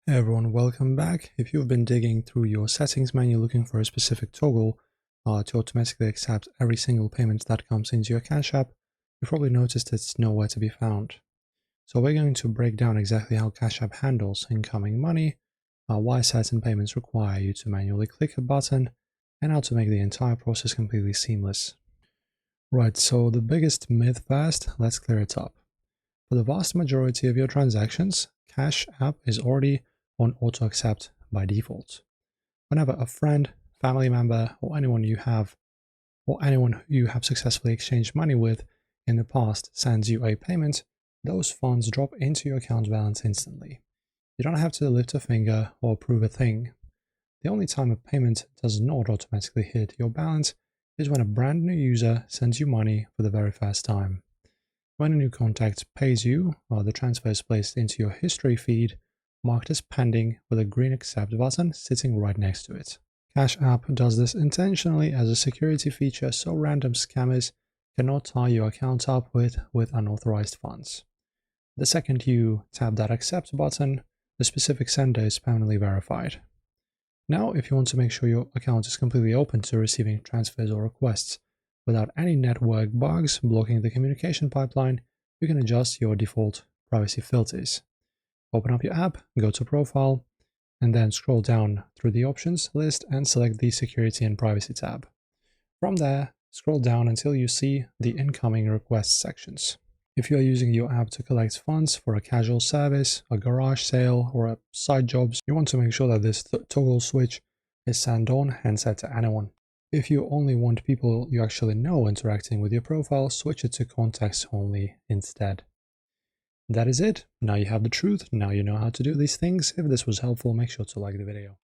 Hey everyone, welcome back. If you've been digging through your settings menu looking for a specific toggle to automatically accept every single payment that comes into your Cash App, you've probably noticed it's nowhere to be found. So we're going to break down exactly how Cash App handles incoming money, why certain payments require you to manually click a button, and how to make the entire process completely seamless. Right, so the biggest myth first, let's clear it up. For the vast majority of your transactions, Cash App is already on auto accept by default. Whenever a friend, family member, or anyone you have successfully exchanged money with in the past sends you a payment, those funds drop into your account balance instantly. You don't have to lift a finger or approve a thing. The only time a payment does not automatically hit your balance is when a brand new user sends you money for the very first time. When a new contact pays you, the transfer is placed into your history feed, marked as pending with a green accept button sitting right next to it. Cash App does this intentionally as a security feature so random scammers cannot tie your account up with unauthorized funds. The second you tap that accept button, the specific sender is permanently verified. Now, if you want to make sure your account is completely open to receiving transfers or requests without any network bugs blocking the communication pipeline, you can adjust your default privacy filters. Open up your app, go to Profile, and then scroll down through the options list and select the Security and Privacy tab. From there, scroll down until you see the incoming requests sections. If you are using your app to collect funds for a casual service, a garage sale, or a side jobs, you want to make sure that this toggle switch is turned on and set to anyone. If you only want people you actually know interacting with your profile, switch it to contacts only instead. That is it. Now you have the truth. Now you know how to do these things. If this was helpful, make sure to like the video.